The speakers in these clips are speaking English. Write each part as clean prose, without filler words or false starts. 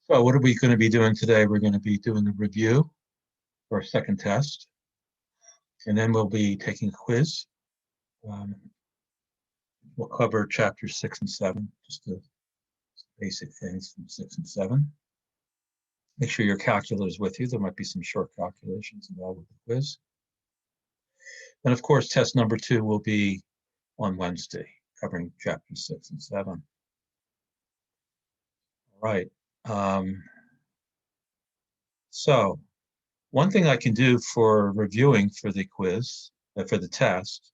So what are we going to be doing today? We're going to be doing a review for our second test, and then we'll be taking a quiz. We'll cover chapters 6 and 7, just the basic things from 6 and 7. Make sure your calculator is with you. There might be some short calculations involved with the quiz. And of course, test number 2 will be on Wednesday, covering chapters 6 and 7. All right. So one thing I can do for reviewing for the quiz, for the test,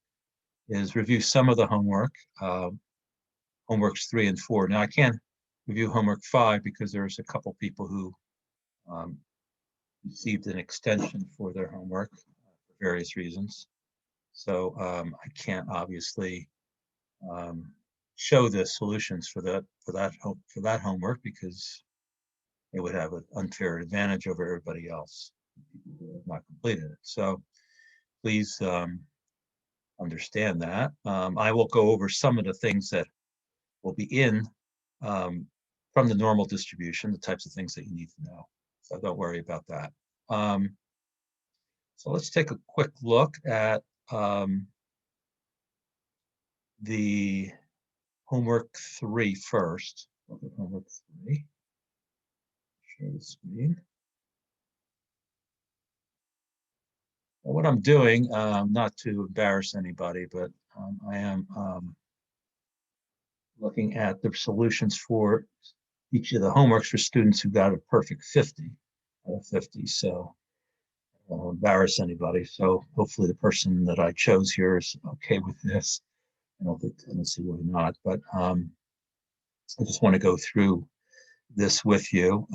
is review some of the homework, homeworks 3 and 4. Now I can't review homework 5 because there's a couple people who received an extension for their homework for various reasons. So I can't obviously show the solutions for that homework because it would have an unfair advantage over everybody else who have not completed it. So please understand that. I will go over some of the things that will be in from the normal distribution, the types of things that you need to know. So don't worry about that. So let's take a quick look at the homework 3 first. Look at homework 3. Share the screen. Well, what I'm doing, not to embarrass anybody, but I am looking at the solutions for each of the homeworks for students who got a perfect 50 out of 50. So I won't embarrass anybody. So hopefully the person that I chose here is okay with this. I don't think tendency why not, but I just want to go through this with you.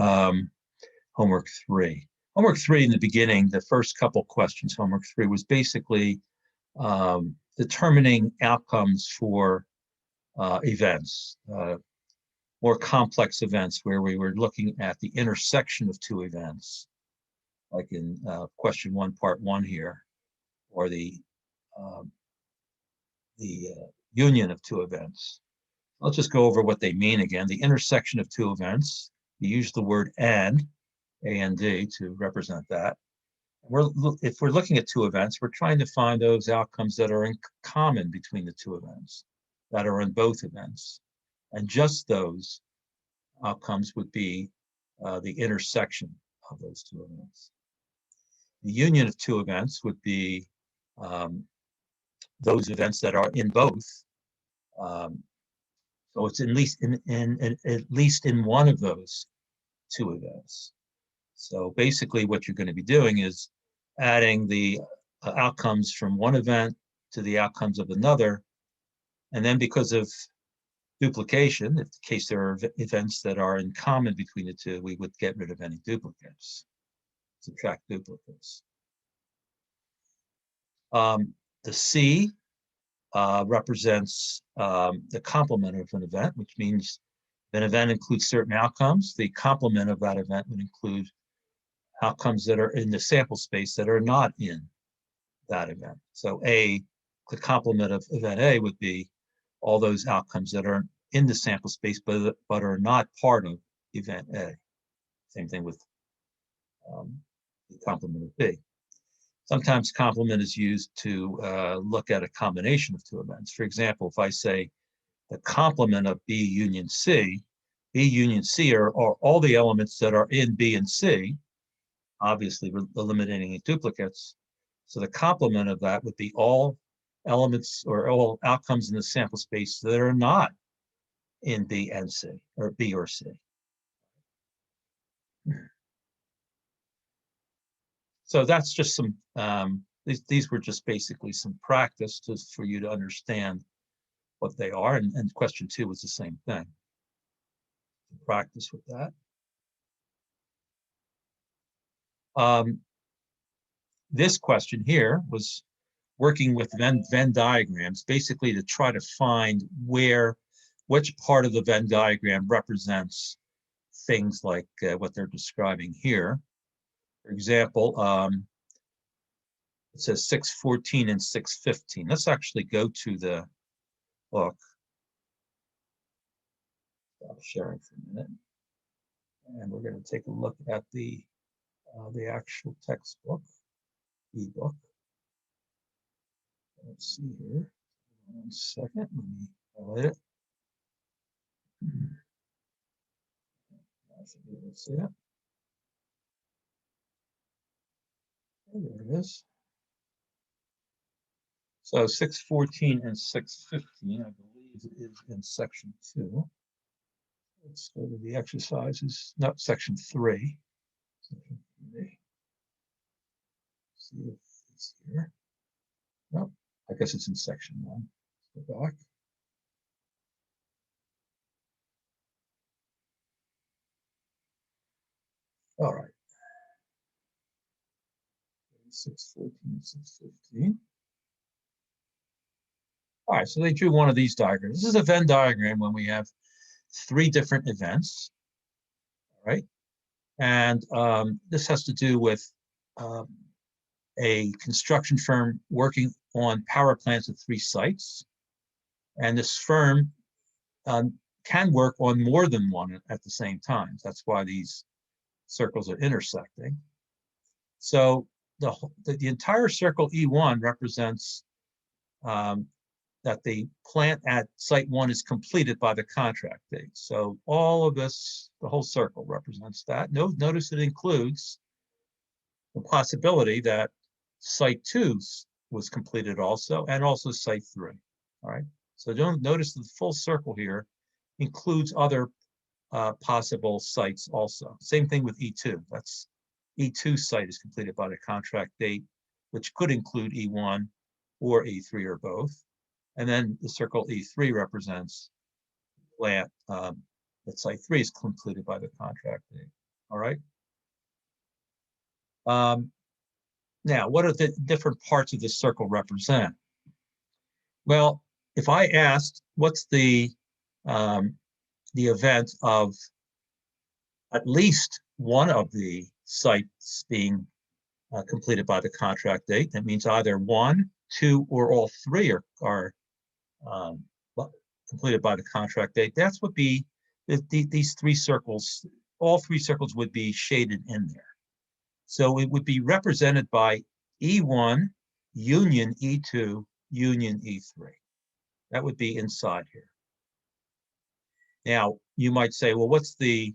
Homework 3. Homework 3 in the beginning, the first couple questions, homework 3 was basically determining outcomes for events, more complex events where we were looking at the intersection of two events, like in question 1, part 1 here, or the union of two events. Let's just go over what they mean again. The intersection of two events, we use the word and, A and D, to represent that. If we're looking at two events, we're trying to find those outcomes that are in common between the two events, that are in both events. And just those outcomes would be the intersection of those two events. The union of two events would be those events that are in both. So it's at least in one of those two events. So basically what you're going to be doing is adding the outcomes from one event to the outcomes of another. And then because of duplication, if the case there are events that are in common between the two, we would get rid of any duplicates, subtract duplicates. The C represents the complement of an event, which means an event includes certain outcomes. The complement of that event would include outcomes that are in the sample space that are not in that event. So A, the complement of event A would be all those outcomes that are in the sample space but are not part of event A. Same thing with the complement of B. Sometimes complement is used to look at a combination of two events. For example, if I say the complement of B union C are all the elements that are in B and C. Obviously, we're eliminating duplicates. So the complement of that would be all elements or all outcomes in the sample space that are not in B and C, or B or C. So that's just some, these were just basically some practice just for you to understand what they are. And question 2 was the same thing. Practice with that. This question here was working with Venn diagrams, basically to try to find which part of the Venn diagram represents things like what they're describing here. For example, it says 614 and 615. Let's actually go to the book. Stop sharing for a minute. And we're going to take a look at the actual textbook, ebook. Let's see here. 1 second. Let me highlight it. I should be able to see it. There it is. So 614 and 615, I believe, is in section 2. Let's go to the exercises. No, section 3. Section 3. See if it's here. Nope. I guess it's in section 1. Let's go back. All right. 614 and 615. All right, so they drew one of these diagrams. This is a Venn diagram when we have 3 different events. All right. And this has to do with a construction firm working on power plants at 3 sites. And this firm can work on more than one at the same time. That's why these circles are intersecting. So the entire circle E1 represents that the plant at site 1 is completed by the contract date. So all of this, the whole circle represents that. Notice it includes the possibility that site 2 was completed also, and also site 3. All right. So don't notice the full circle here includes other possible sites also. Same thing with E2. That's E2 site is completed by the contract date, which could include E1 or E3 or both. And then the circle E3 represents plant that site 3 is completed by the contract date. All right. Now, what are the different parts of this circle represent? Well, if I asked what's the event of at least one of the sites being completed by the contract date, that means either 1, 2, or all 3 are completed by the contract date. That's would be these 3 circles. All 3 circles would be shaded in there. So it would be represented by E1 union E2 union E3. That would be inside here. Now, you might say, well, what's the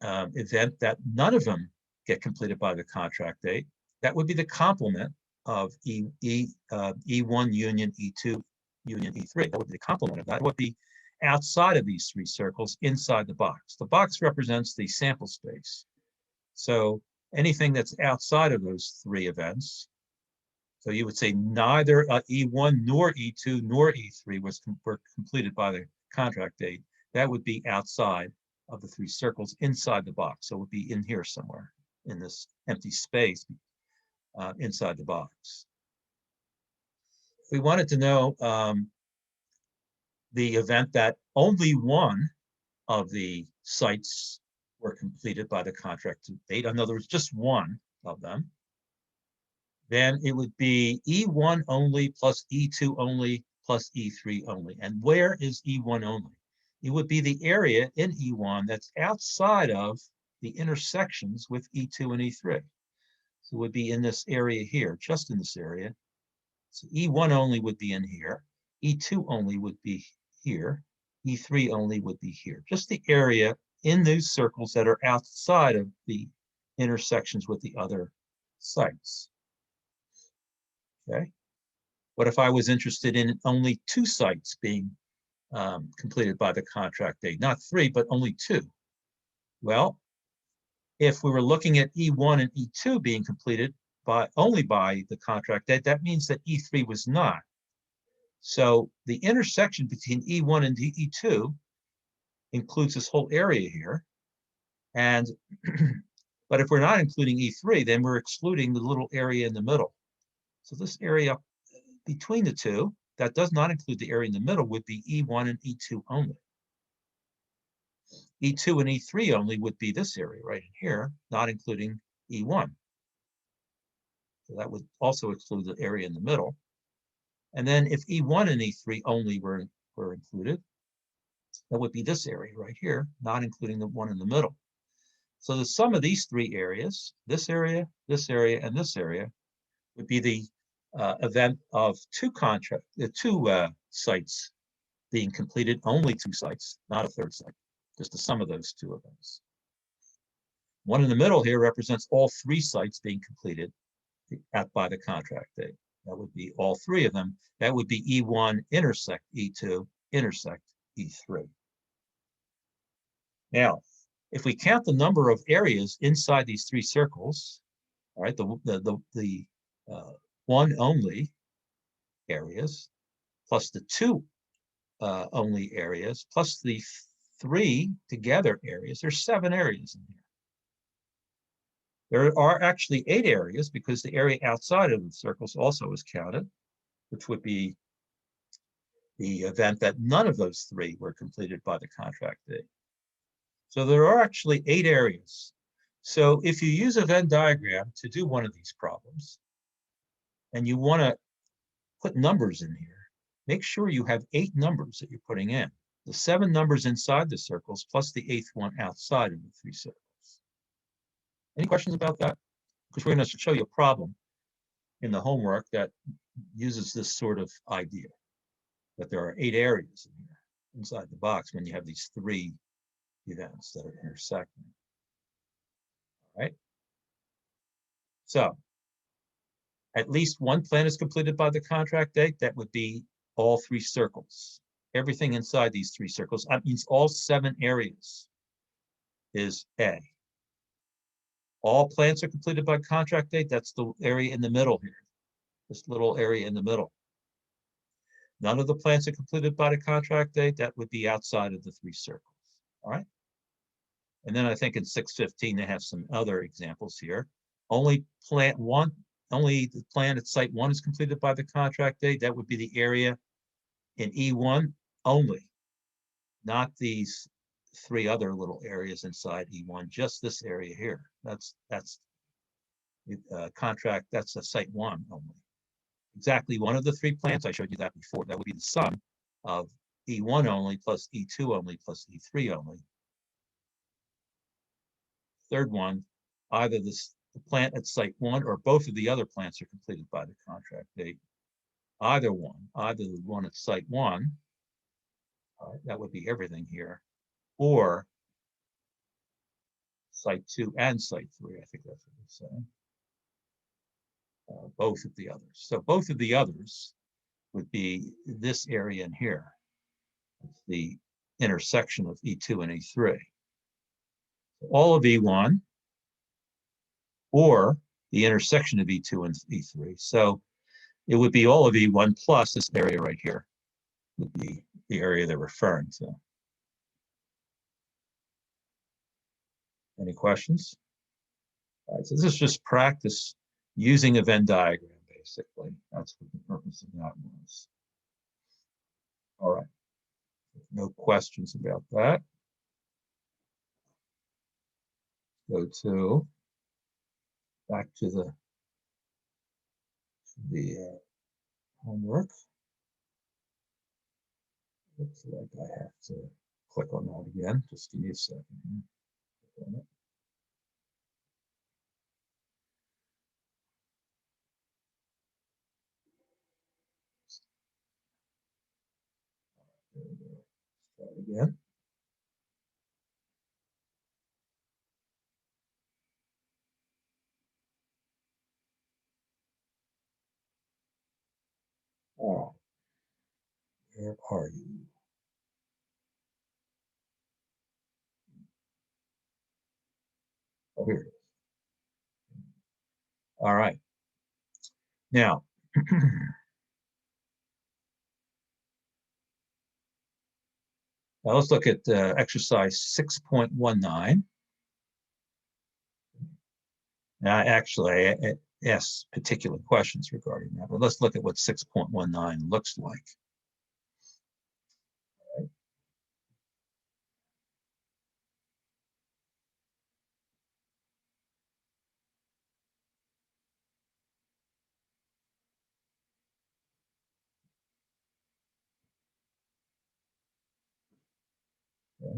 event that none of them get completed by the contract date? That would be the complement of E1 union E2 union E3. That would be the complement of that. It would be outside of these 3 circles, inside the box. The box represents the sample space. So anything that's outside of those 3 events, so you would say neither E1 nor E2 nor E3 were completed by the contract date. That would be outside of the 3 circles inside the box. So it would be in here somewhere in this empty space inside the box. If we wanted to know the event that only one of the sites were completed by the contract date, in other words, just one of them, then it would be E1 only plus E2 only plus E3 only. And where is E1 only? It would be the area in E1 that's outside of the intersections with E2 and E3. So it would be in this area here, just in this area. So E1 only would be in here. E2 only would be here. E3 only would be here. Just the area in those circles that are outside of the intersections with the other sites. Okay. What if I was interested in only 2 sites being completed by the contract date? Not 3, but only 2. Well, if we were looking at E1 and E2 being completed only by the contract date, that means that E3 was not. So the intersection between E1 and E2 includes this whole area here. And but if we're not including E3, then we're excluding the little area in the middle. So this area between the 2, that does not include the area in the middle, would be E1 and E2 only. E2 and E3 only would be this area right in here, not including E1. So that would also exclude the area in the middle. And then if E1 and E3 only were included, that would be this area right here, not including the one in the middle. So the sum of these three areas, this area, and this area, would be the event of two sites being completed, only two sites, not a third site, just the sum of those two events. One in the middle here represents all three sites being completed by the contract date. That would be all three of them. That would be E1 intersect E2 intersect E3. Now, if we count the number of areas inside these three circles, all right, the one only areas plus the two only areas plus the three together areas, there's 7 areas in here. There are actually 8 areas because the area outside of the circles also is counted, which would be the event that none of those 3 were completed by the contract date. So there are actually 8 areas. So if you use a Venn diagram to do one of these problems, and you want to put numbers in here, make sure you have 8 numbers that you're putting in. The 7 numbers inside the circles plus the 8th one outside of the 3 circles. Any questions about that? Because we're going to show you a problem in the homework that uses this sort of idea, that there are 8 areas in here inside the box when you have these 3 events that are intersecting. All right. So at least one plan is completed by the contract date. That would be all 3 circles. Everything inside these 3 circles, that means all 7 areas, is A. All plans are completed by contract date. That's the area in the middle here, this little area in the middle. None of the plans are completed by the contract date. That would be outside of the 3 circles. All right. And then I think in 615 they have some other examples here. Only the plan at site 1 is completed by the contract date. That would be the area in E1 only, not these 3 other little areas inside E1, just this area here. That's contract, that's a site 1 only. Exactly one of the 3 plans, I showed you that before. That would be the sum of E1 only plus E2 only plus E3 only. Third one, either the plant at site 1 or both of the other plants are completed by the contract date. Either the one at site 1, that would be everything here, or site 2 and site 3, I think that's what they're saying. Both of the others. So both of the others would be this area in here. It's the intersection of E2 and E3. All of E1 or the intersection of E2 and E3. So it would be all of E1 plus this area right here would be the area they're referring to. Any questions? All right, so this is just practice using a Venn diagram, basically. That's what the purpose of that was. All right. No questions about that. Go to back to the homework. Looks like I have to click on that again. Just give me a second here. There we go. Try it again. All right. Where are you? Oh, here it is. All right. Now, now let's look at exercise 6.19. Now, actually, I asked particular questions regarding that, but let's look at what 6.19 looks like. Okay.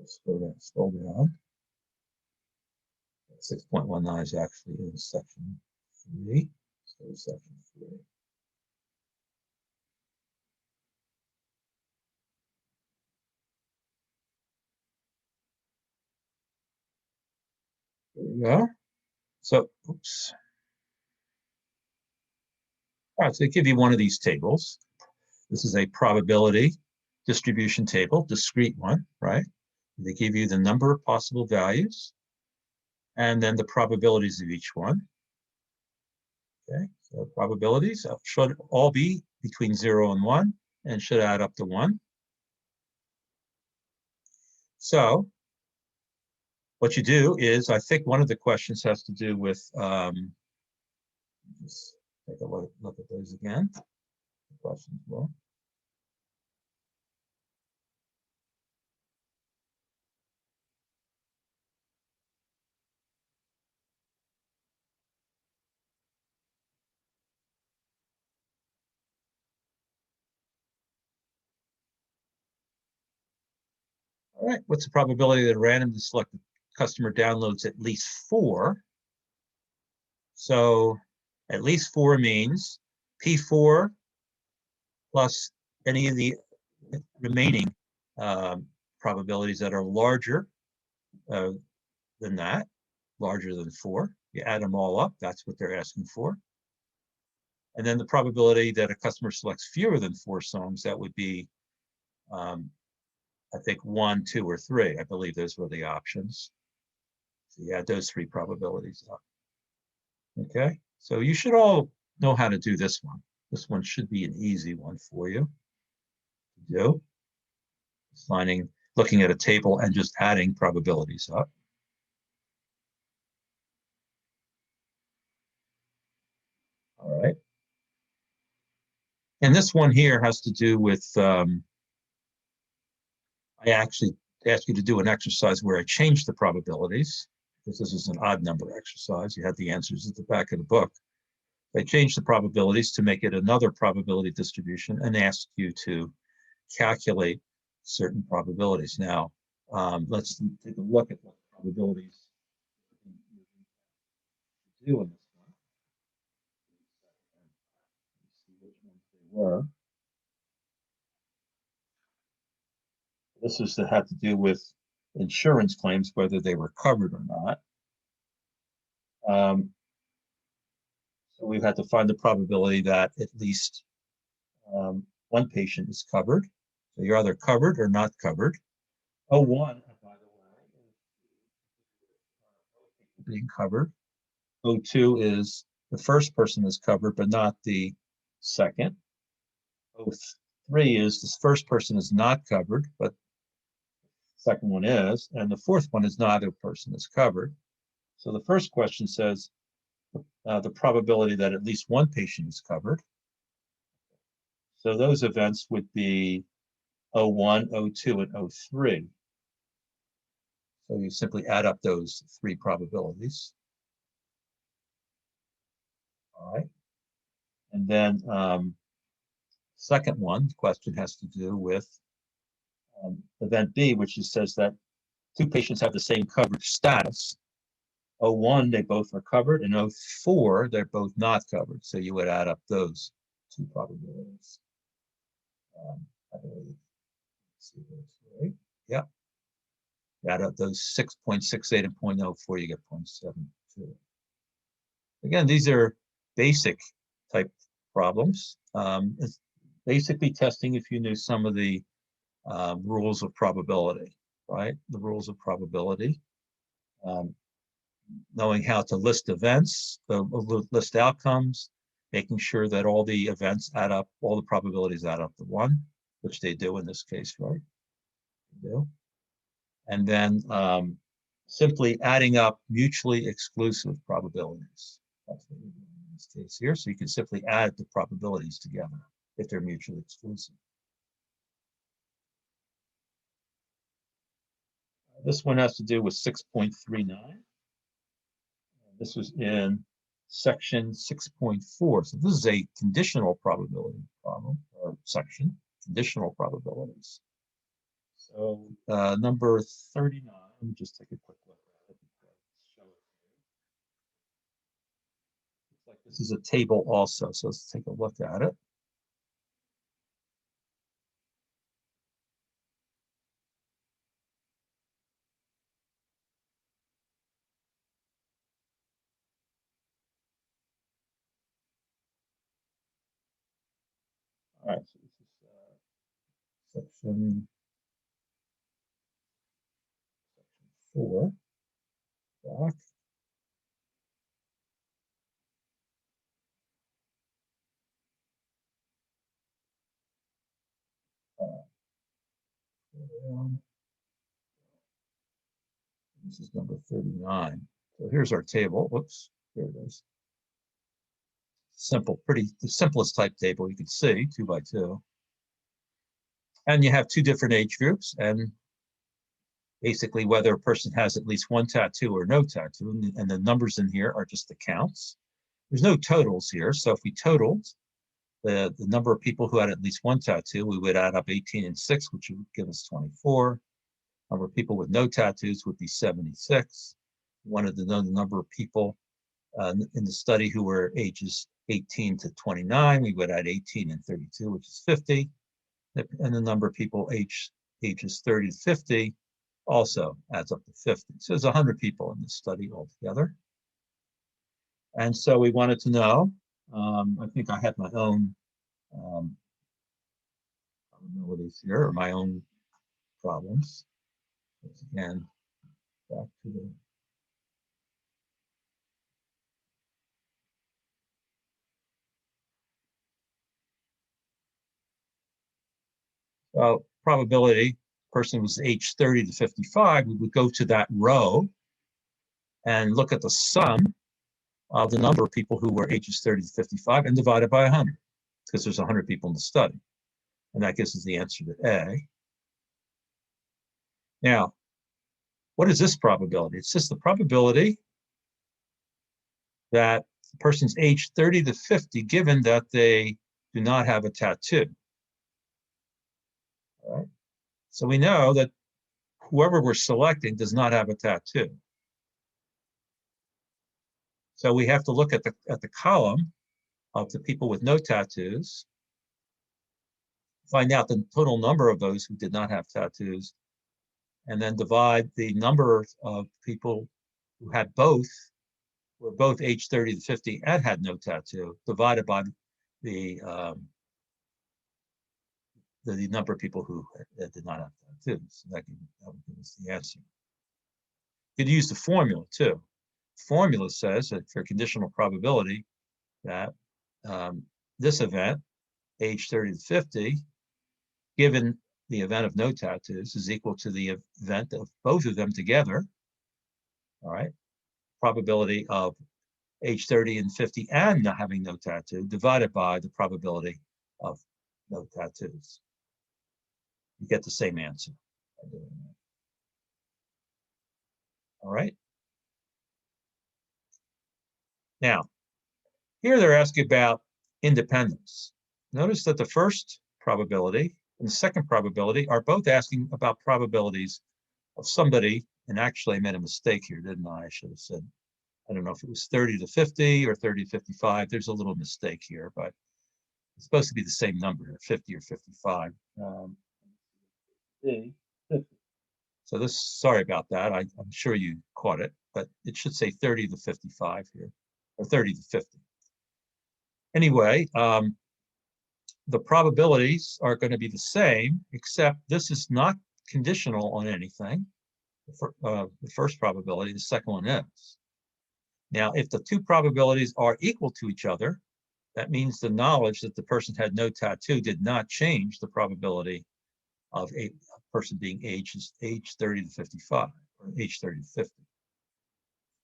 Scroll down. 6.19 is actually in section 3. So section 3. There we go. So, oops. All right, so they give you one of these tables. This is a probability distribution table, discrete one, right? They give you the number of possible values and then the probabilities of each one. Okay, so probabilities should all be between 0 and 1 and should add up to 1. So what you do is, I think one of the questions has to do with, just take a look at those again. The questions will. All right, what's the probability that a randomly selected customer downloads at least 4? So at least 4 means P4 plus any of the remaining probabilities that are larger than that, larger than 4. You add them all up, that's what they're asking for. And then the probability that a customer selects fewer than 4 songs, that would be, I think, 1, 2, or 3. I believe those were the options. So you add those 3 probabilities up. Okay, so you should all know how to do this one. This one should be an easy one for you to do. Looking at a table and just adding probabilities up. All right. And this one here has to do with, I actually asked you to do an exercise where I changed the probabilities, because this is an odd number exercise. You had the answers at the back of the book. I changed the probabilities to make it another probability distribution and asked you to calculate certain probabilities. Now, let's take a look at what probabilities do in this one. See which ones they were. This is that had to do with insurance claims, whether they were covered or not. So we've had to find the probability that at least one patient is covered. So you're either covered or not covered. 01, by the way, is being covered. 02 is the first person is covered, but not the second. 03 is the first person is not covered, but the second one is. And the fourth one is neither person is covered. So the first question says the probability that at least one patient is covered. So those events would be 01, 02, and 03. So you simply add up those 3 probabilities. All right. And then second one, the question has to do with event B, which says that 2 patients have the same coverage status. 01, they both are covered, and 04, they're both not covered. So you would add up those 2 probabilities. I believe. Let's see those, right? Yeah. Add up those 6.68 and 0.04, you get 0.72. Again, these are basic type problems. It's basically testing if you knew some of the rules of probability, right? The rules of probability. Knowing how to list events, list outcomes, making sure that all the events add up, all the probabilities add up to 1, which they do in this case, right? They do. And then simply adding up mutually exclusive probabilities. That's what we do in this case here. So you can simply add the probabilities together if they're mutually exclusive. This one has to do with 6.39. This was in section 6.4. So this is a conditional probability problem, or section, conditional probabilities. So So number 39, let me just take a quick look at it. Show it to you. Looks like this is a table also, so let's take a look at it. All right, so this is section 4. Back. This is number 39. So here's our table. Whoops, there it is. Simple, the simplest type table you can see, 2 by 2. And you have 2 different age groups, and basically whether a person has at least 1 tattoo or no tattoo, and the numbers in here are just the counts. There's no totals here, so if we totaled the number of people who had at least 1 tattoo, we would add up 18 and 6, which would give us 24. Number of people with no tattoos would be 76. Wanted to know the number of people in the study who were ages 18 to 29, we would add 18 and 32, which is 50. And the number of people ages 30 to 50 also adds up to 50. So there's 100 people in this study altogether. And so we wanted to know, I think I had my own probabilities here, or my own problems. Once again, back to the probability, person was age 30 to 55, we would go to that row and look at the sum of the number of people who were ages 30 to 55 and divide it by 100, because there's 100 people in the study. And that gives us the answer to A. Now, what is this probability? It's just the probability that the person's age 30 to 50, given that they do not have a tattoo. All right. So we know that whoever we're selecting does not have a tattoo. So we have to look at the column of the people with no tattoos, find out the total number of those who did not have tattoos, and then divide the number of people who had both, were both age 30 to 50 and had no tattoo, divided by the number of people who did not have tattoos. That would give us the answer. You could use the formula too. Formula says that for conditional probability that this event, age 30 to 50, given the event of no tattoos, is equal to the event of both of them together. All right. Probability of age 30 and 50 and not having no tattoo divided by the probability of no tattoos. You get the same answer by doing that. All right. Now, here they're asking about independence. Notice that the first probability and the second probability are both asking about probabilities of somebody, and actually I made a mistake here, didn't I? I should have said, I don't know if it was 30 to 50 or 30 to 55. There's a little mistake here, but it's supposed to be the same number, 50 or 55. 50. So this, sorry about that. I'm sure you caught it, but it should say 30 to 55 here, or 30 to 50. Anyway, the probabilities are going to be the same, except this is not conditional on anything. The first probability, the second one is. Now, if the two probabilities are equal to each other, that means the knowledge that the person had no tattoo did not change the probability of a person being age 30 to 55 or age 30 to 50.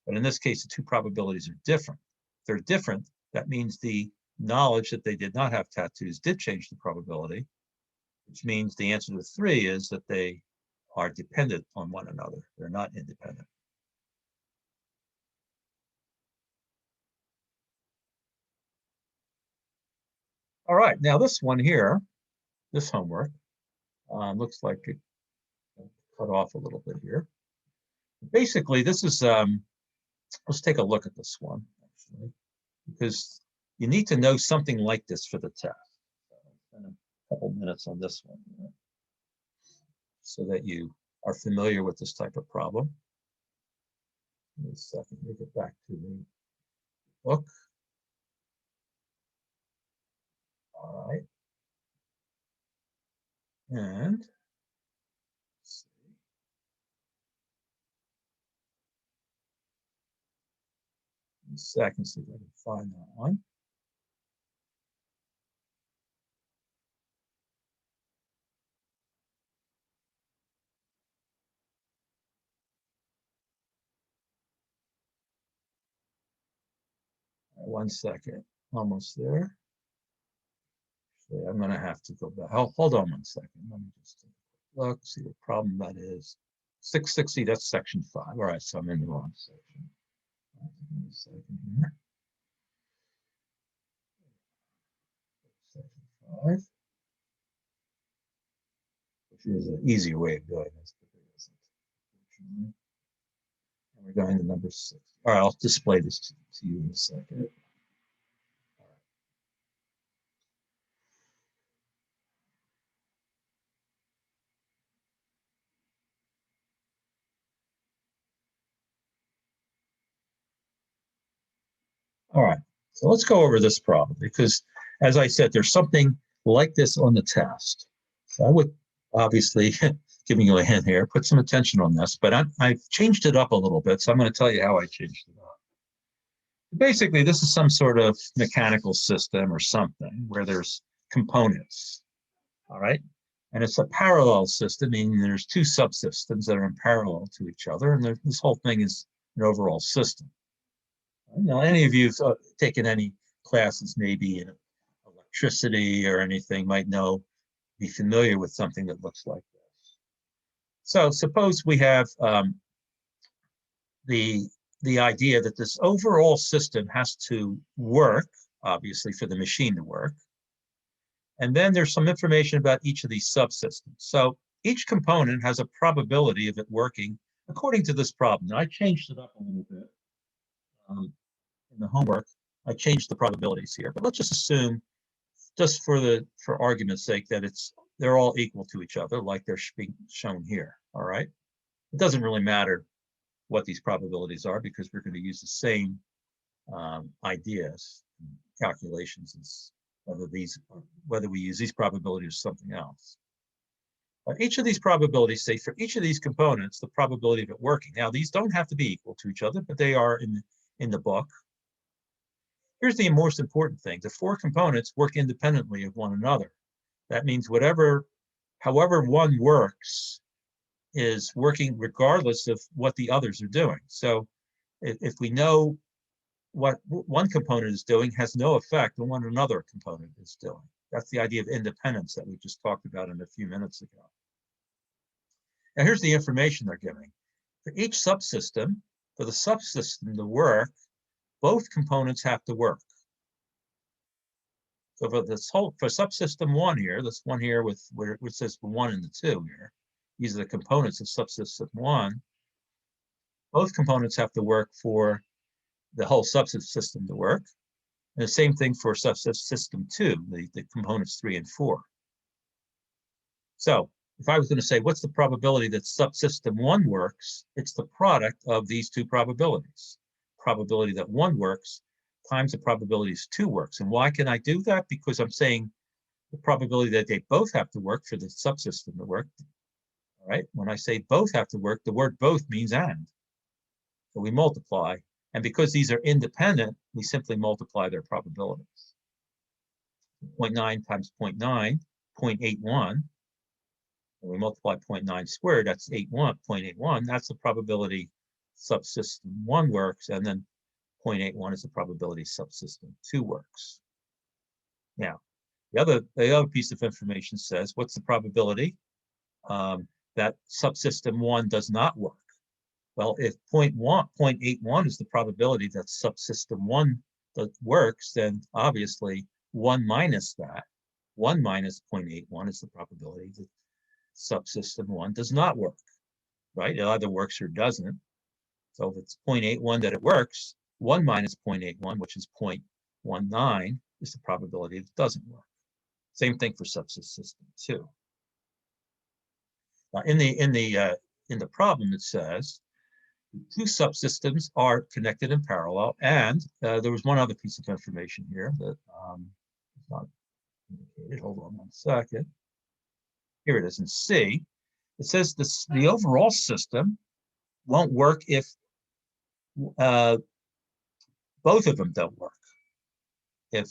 But in this case, the two probabilities are different. If they're different, that means the knowledge that they did not have tattoos did change the probability, which means the answer to 3 is that they are dependent on one another. They're not independent. All right, now this one here, this homework, looks like cut off a little bit here. Basically, this is, let's take a look at this one, actually, because you need to know something like this for the test. So spend a couple minutes on this one here, so that you are familiar with this type of problem. Give me a second, let me get back to the book. All right. And let's see. In a second, see if I can find that one. Right, 1 second, almost there. Actually, I'm going to have to go back. Hold on 1 second. Let me just look, see what problem that is. 660, that's section 5. All right, so I'm in the wrong section. Give me a second here. Section 5. Which is an easier way of doing this, but it isn't, unfortunately. And we're going to number 6. All right, I'll display this to you in a second. All right, so let's go over this problem because, as I said, there's something like this on the test. So I would obviously, giving you a hint here, put some attention on this, but I've changed it up a little bit, so I'm going to tell you how I changed it up. Basically, this is some sort of mechanical system or something where there's components, all right? And it's a parallel system, meaning there's two subsystems that are in parallel to each other, and this whole thing is an overall system. You know, any of you have taken any classes, maybe in electricity or anything, might know, be familiar with something that looks like this. So suppose we have the idea that this overall system has to work, obviously, for the machine to work. And then there's some information about each of these subsystems. So each component has a probability of it working according to this problem. Now, I changed it up a little bit. In the homework, I changed the probabilities here, but let's just assume, just for argument's sake, that they're all equal to each other, like they're being shown here. All right, it doesn't really matter what these probabilities are because we're going to use the same ideas, calculations, as whether we use these probabilities or something else. But each of these probabilities, say for each of these components, the probability of it working. Now, these don't have to be equal to each other, but they are in the book. Here's the most important thing. The 4 components work independently of one another. That means however one works is working regardless of what the others are doing. So if we know what one component is doing has no effect on what another component is doing. That's the idea of independence that we just talked about a few minutes ago. Now here's the information they're giving. For each subsystem, for the subsystem to work, both components have to work. So for subsystem 1 here, this one here with where it says the 1 and the 2 here, these are the components of subsystem 1. Both components have to work for the whole subsystem to work. And the same thing for subsystem 2, the components 3 and 4. So if I was going to say, what's the probability that subsystem 1 works? It's the product of these two probabilities. Probability that 1 works times the probability 2 works. And why can I do that? Because I'm saying the probability that they both have to work for the subsystem to work. All right, when I say both have to work, the word both means and. So we multiply. And because these are independent, we simply multiply their probabilities. 0.9 times 0.9, 0.81. And we multiply 0.9 squared, that's 0.81. That's the probability subsystem 1 works. And then 0.81 is the probability subsystem 2 works. Now, the other piece of information says, what's the probability that subsystem 1 does not work? Well, if 0.81 is the probability that subsystem 1 works, then obviously 1 minus that, 1 minus 0.81 is the probability that subsystem 1 does not work. right? It either works or doesn't. So if it's 0.81 that it works, 1 minus 0.81, which is 0.19, is the probability it doesn't work. Same thing for subsystem 2. Now, in the problem, it says two subsystems are connected in parallel, and there was one other piece of information here that is not indicated. Hold on one second. Here it is in C. It says the overall system won't work if both of them don't work. If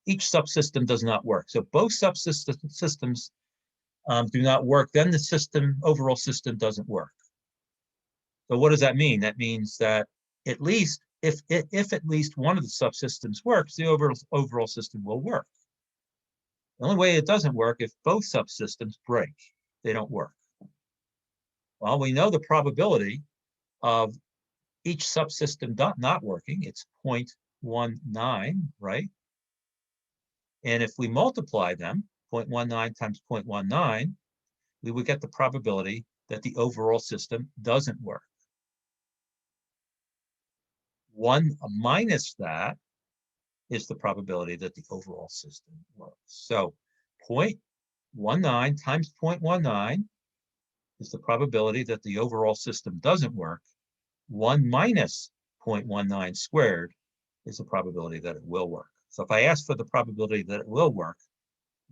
each subsystem does not work. So both subsystems do not work, then the overall system doesn't work. So what does that mean? That means that at least if at least one of the subsystems works, the overall system will work. The only way it doesn't work if both subsystems break. They don't work. Well, we know the probability of each subsystem not working. It's 0.19, right? And if we multiply them, 0.19 times 0.19, we would get the probability that the overall system doesn't work. 1 minus that is the probability that the overall system works. So 0.19 times 0.19 is the probability that the overall system doesn't work. 1 minus 0.19 squared is the probability that it will work. So if I ask for the probability that it will work,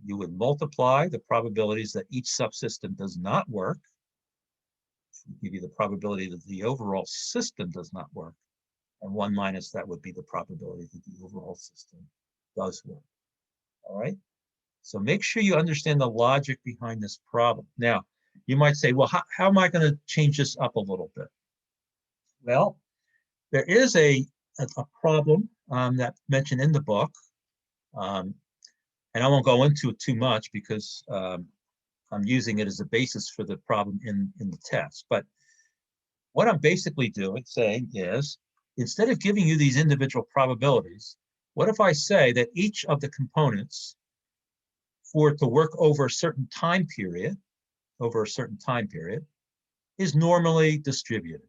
you would multiply the probabilities that each subsystem does not work, which would give you the probability that the overall system does not work, and 1 minus that would be the probability that the overall system does work. All right? So make sure you understand the logic behind this problem. Now, you might say, well, how am I going to change this up a little bit? Well, there is a problem that's mentioned in the book, and I won't go into it too much because I'm using it as a basis for the problem in the test. But what I'm basically saying is, instead of giving you these individual probabilities, what if I say that each of the components, for it to work over a certain time period, is normally distributed.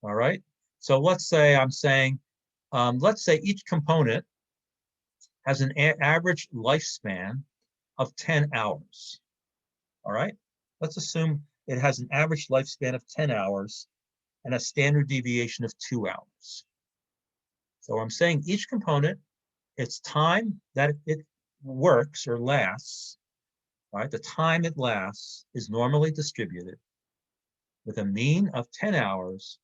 All right. So let's say I'm saying, let's say each component has an average lifespan of 10 hours. All right. Let's assume it has an average lifespan of 10 hours and a standard deviation of 2 hours. So I'm saying each component, its time that it works or lasts, right? The time it lasts is normally distributed with a mean of 10 hours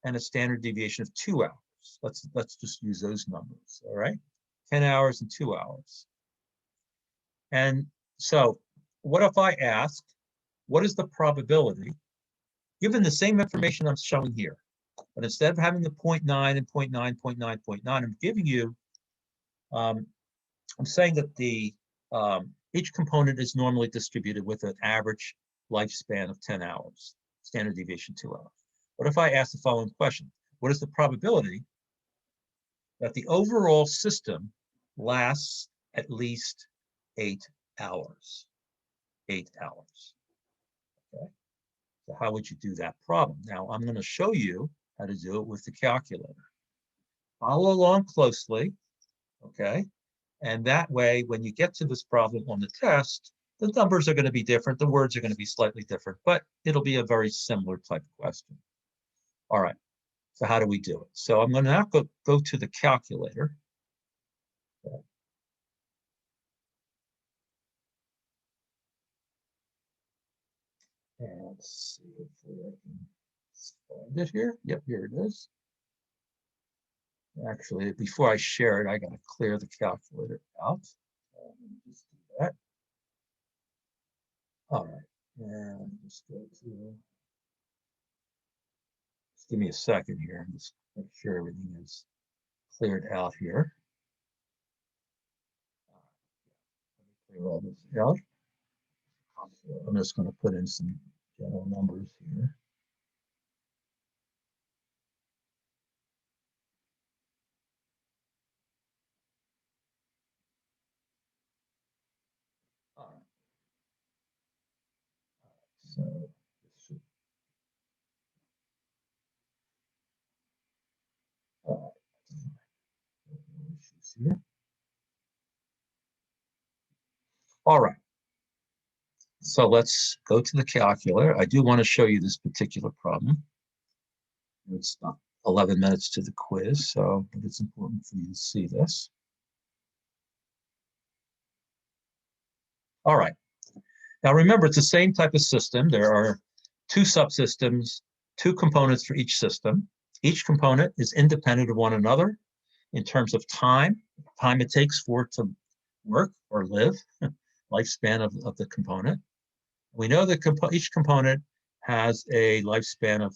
and a standard deviation of 2 hours. Let's just use those numbers, all right? 10 hours and 2 hours. And so what if I ask, what is the probability, given the same information I'm showing here, but instead of having the 0.9 and 0.9, 0.9, 0.9, I'm giving you, I'm saying that each component is normally distributed with an average lifespan of 10 hours, standard deviation 2 hours. What if I ask the following question? What is the probability that the overall system lasts at least 8 hours? 8 hours. Okay. So how would you do that problem? Now, I'm going to show you how to do it with the calculator. Follow along closely, okay? And that way, when you get to this problem on the test, the numbers are going to be different, the words are going to be slightly different, but it'll be a very similar type of question. All right, so how do we do it? So I'm going to now go to the calculator. Okay. And let's see if I can find it here. Yep, here it is. Actually, before I share it, I got to clear the calculator out. Let me just do that. All right, and just go to, just give me a second here and just make sure everything is cleared out here. Let me clear all this out. I'm just going to put in some general numbers here. All right. So this should here. All right. So let's go to the calculator. I do want to show you this particular problem. It's 11 minutes to the quiz, so it's important for you to see this. All right. Now remember, it's the same type of system. There are two subsystems, two components for each system. Each component is independent of one another in terms of time it takes for it to work or live, lifespan of the component. We know that each component has a lifespan of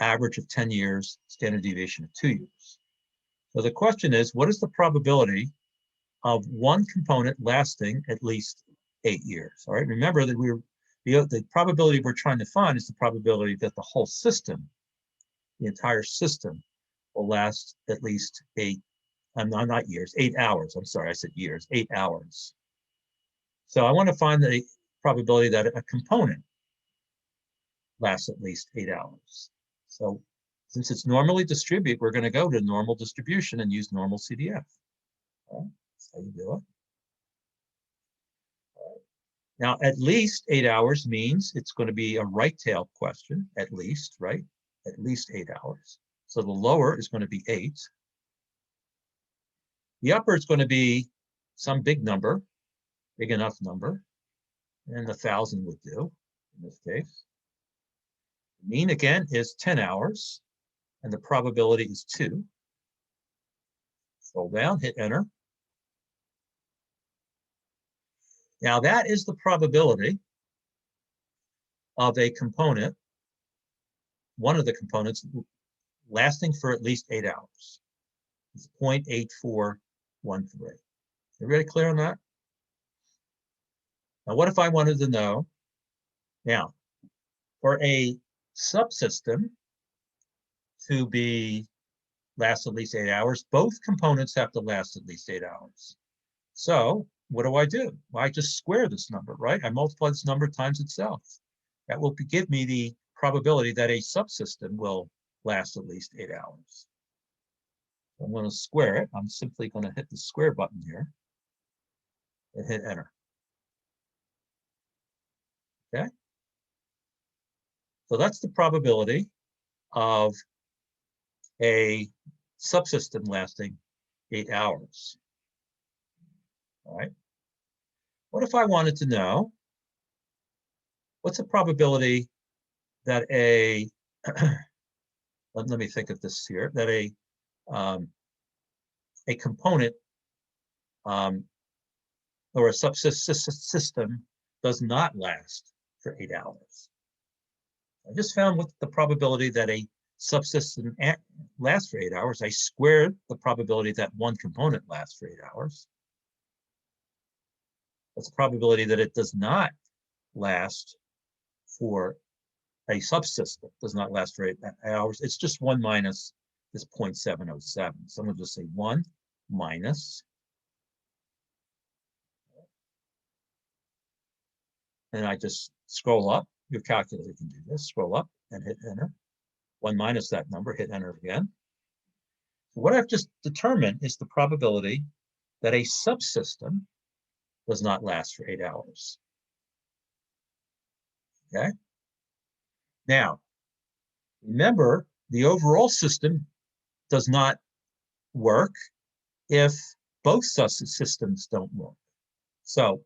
average of 10 years, standard deviation of 2 years. So the question is, what is the probability of one component lasting at least 8 years? All right, remember that the probability we're trying to find is the probability that the whole system, the entire system, will last at least 8 hours. I'm sorry, I said years, 8 hours. So I want to find the probability that a component lasts at least 8 hours. So since it's normally distributed, we're going to go to normal distribution and use normal CDF. All right, that's how you do it. Now, at least 8 hours means it's going to be a right-tailed question, at least, right? At least 8 hours. So the lower is going to be 8. The upper is going to be some big number, big enough number, and 1,000 would do in this case. The mean, again, is 10 hours, and the probability is 2. Scroll down, hit enter. Now, that is the probability of a component, one of the components, lasting for at least 8 hours. It's 0.8413. Everybody clear on that? Now, what if I wanted to know, now, for a subsystem to last at least 8 hours, both components have to last at least 8 hours. So what do? Well, I just square this number, right? I multiply this number times itself. That will give me the probability that a subsystem will last at least 8 hours. I'm going to square it. I'm simply going to hit the square button here and hit enter. Okay? So that's the probability of a subsystem lasting 8 hours. All right. What if I wanted to know what's the probability that let me think of this here, that a component or a subsystem does not last for 8 hours. I just found what the probability that a subsystem lasts for 8 hours. I squared the probability that one component lasts for 8 hours. That's the probability that it does not last for a subsystem, does not last for 8 hours. It's just 1 minus this 0.707. So I'm going to just say 1 minus, and I just scroll up. Your calculator can do this. Scroll up and hit enter. 1 minus that number, hit enter again. So what I've just determined is the probability that a subsystem does not last for 8 hours. Okay? Now, remember, the overall system does not work if both systems don't work. So,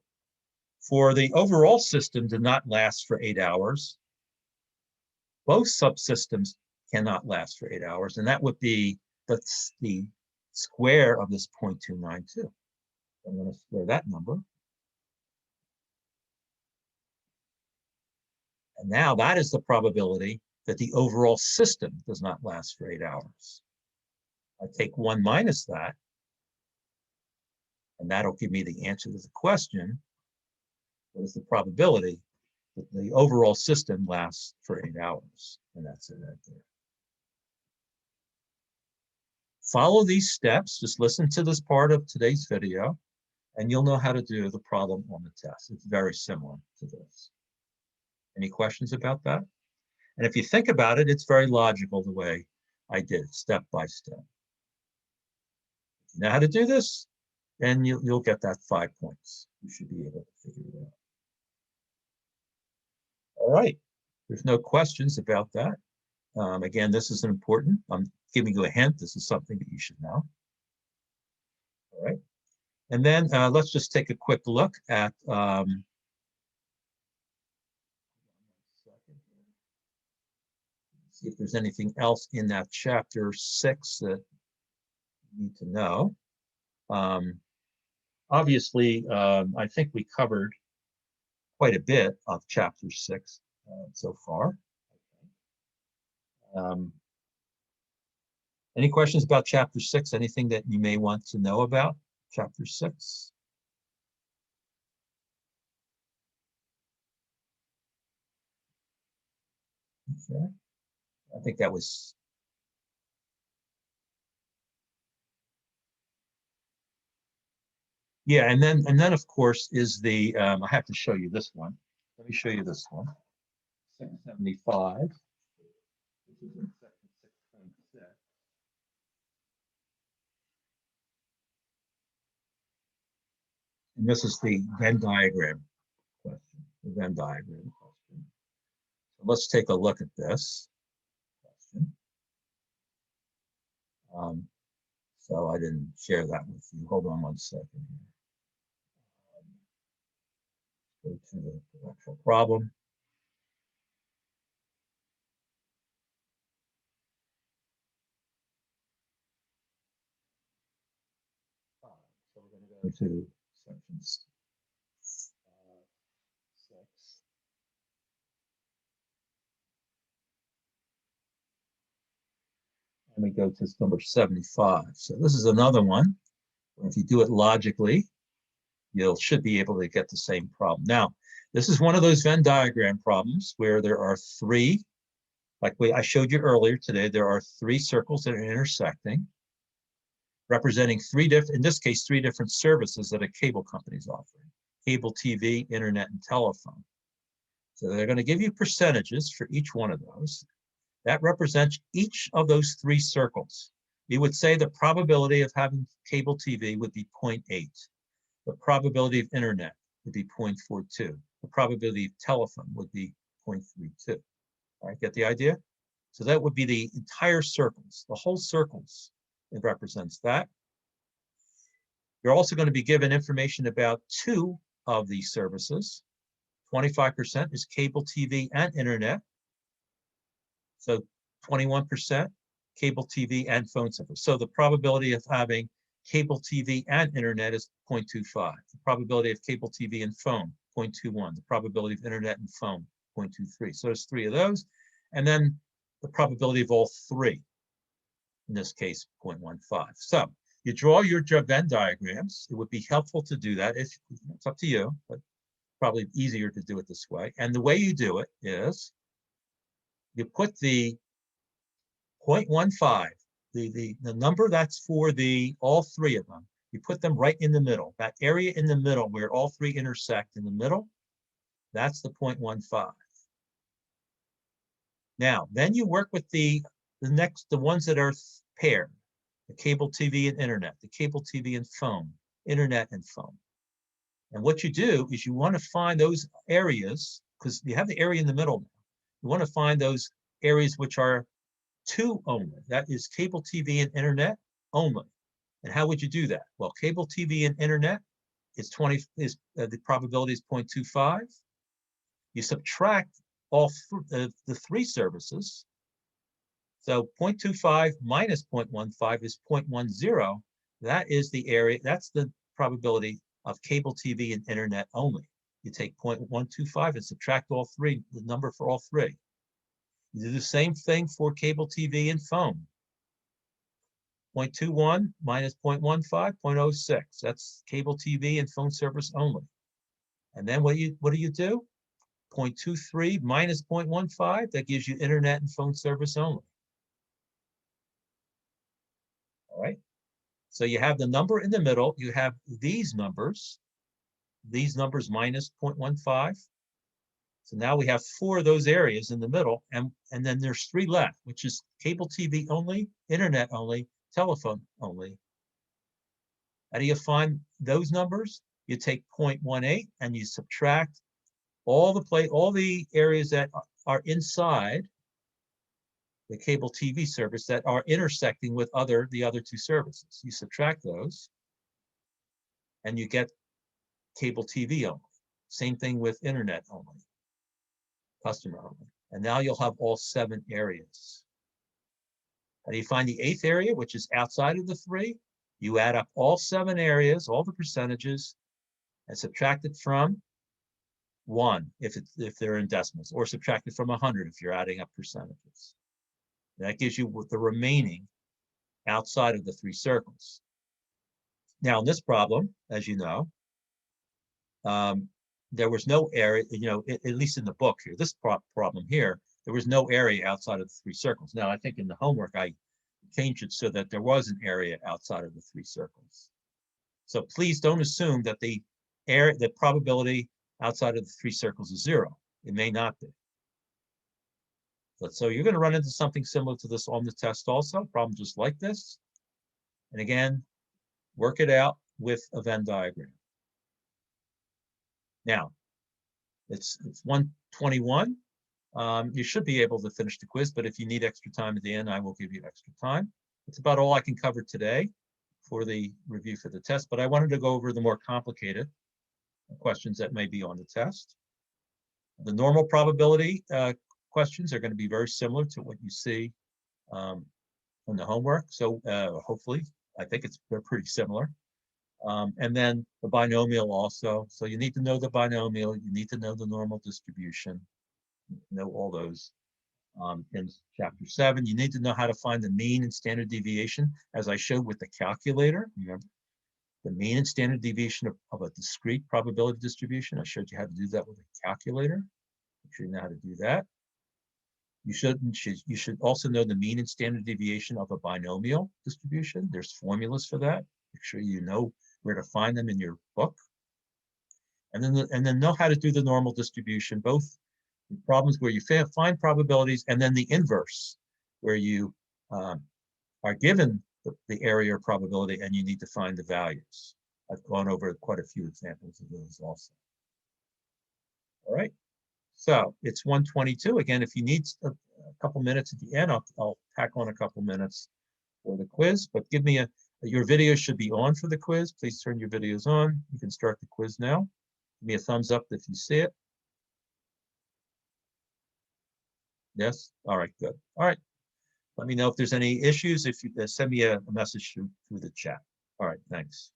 for the overall system to not last for 8 hours, both subsystems cannot last for 8 hours, and that would be the square of this 0.292. I'm going to square that number. And now that is the probability that the overall system does not last for 8 hours. I take 1 minus that, and that'll give me the answer to the question. What is the probability that the overall system lasts for 8 hours? And that's it right there. Follow these steps. Just listen to this part of today's video, and you'll know how to do the problem on the test. It's very similar to this. Any questions about that? And if you think about it, it's very logical the way I did, step by step. you know how to do this, and you'll get that 5 points. You should be able to figure it out. All right, there's no questions about that. Again, this is important. I'm giving you a hint. This is something that you should know. All right. And then let's just take a quick look at see if there's anything else in that chapter 6 that you need to know. Obviously, I think we covered quite a bit of chapter 6 so far. Any questions about chapter 6? Anything that you may want to know about chapter 6? Okay. I think that was. Yeah, and then of course is the I have to show you this one. Let me show you this one. 675. This is in section 6.6. And this is the Venn diagram question. The Venn diagram question. So let's take a look at this question. So I didn't share that with you. Hold on one second here. Go to the actual problem. So we're going to go to section 6. And we go to number 75. So this is another one. If you do it logically, you should be able to get the same problem. Now, this is one of those Venn diagram problems where there are three, like I showed you earlier today, there are three circles that are intersecting, representing in this case, three different services that a cable company is offering: cable TV, internet, and telephone. So they're going to give you percentages for each one of those. That represents each of those three circles. You would say the probability of having cable TV would be 0.8. The probability of internet would be 0.42. The probability of telephone would be 0.32. All right, get the idea? So that would be the entire circles, the whole circles. It represents that. You're also going to be given information about two of these services. 25% is cable TV and internet. So 21% cable TV and phone service. So the probability of having cable TV and internet is 0.25. The probability of cable TV and phone, 0.21. The probability of internet and phone, 0.23. So there's three of those. And then the probability of all three, in this case, 0.15. So you draw your Venn diagrams. It would be helpful to do that. It's up to you, but probably easier to do it this way. And the way you do it is you put the 0.15, the number that's for all three of them, you put them right in the middle. That area in the middle where all three intersect in the middle, that's the 0.15. Now, then you work with the ones that are paired, the cable TV and internet, the cable TV and phone, internet and phone. And what you do is you want to find those areas, because you have the area in the middle now. You want to find those areas which are two only. That is cable TV and internet only. And how would you do that? Well, cable TV and internet is the probability is 0.25. You subtract all the three services. So 0.25 minus 0.15 is 0.10. That is the area, that's the probability of cable TV and internet only. You take 0.125 and subtract all three, the number for all three. You do the same thing for cable TV and phone. 0.21 minus 0.15, 0.06. That's cable TV and phone service only. And then what do you do? 0.23 minus 0.15, that gives you internet and phone service only. All right. So you have the number in the middle. You have these numbers minus 0.15. So now we have four of those areas in the middle, and then there's three left, which is cable TV only, internet only, telephone only. How do you find those numbers? You take 0.18 and you subtract all the areas that are inside the cable TV service that are intersecting with the other two services. You subtract those and you get cable TV only. Same thing with internet only, customer only. And now you'll have all 7 areas. How do you find the 8th area, which is outside of the 3? You add up all 7 areas, all the percentages, and subtract it from 1 if they're in decimals, or subtract it from 100 if you're adding up percentages. That gives you the remaining outside of the 3 circles. Now, in this problem, as you know, there was no area, at least in the book here, this problem here, there was no area outside of the 3 circles. Now, I think in the homework, I changed it so that there was an area outside of the 3 circles. So please don't assume that the probability outside of the 3 circles is 0. It may not be. So you're going to run into something similar to this on the test also, problem just like this. And again, work it out with a Venn diagram. Now, it's 1:21. You should be able to finish the quiz, but if you need extra time at the end, I will give you extra time. It's about all I can cover today for the review for the test, but I wanted to go over the more complicated questions that may be on the test. The normal probability questions are going to be very similar to what you see on the homework. So hopefully, I think they're pretty similar. And then the binomial also. So you need to know the binomial. You need to know the normal distribution. Know all those. In chapter 7, you need to know how to find the mean and standard deviation, as I showed with the calculator. Remember, the mean and standard deviation of a discrete probability distribution. I showed you how to do that with a calculator. Make sure you know how to do that. You should also know the mean and standard deviation of a binomial distribution. There's formulas for that. Make sure you know where to find them in your book. And then know how to do the normal distribution, both problems where you find probabilities and then the inverse, where you are given the area of probability and you need to find the values. I've gone over quite a few examples of those also. All right. So it's 1:22. Again, if you need a couple minutes at the end, I'll tack on a couple minutes for the quiz, but your video should be on for the quiz. Please turn your videos on. You can start the quiz now. Give me a thumbs up if you see it. Yes? All right, good. All right. Let me know if there's any issues. If you send me a message through the chat. All right, thanks.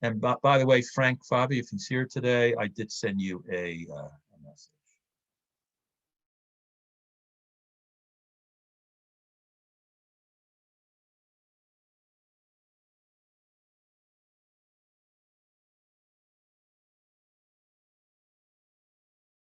And by the way, Frank Fabi, if he's here today, I did send you a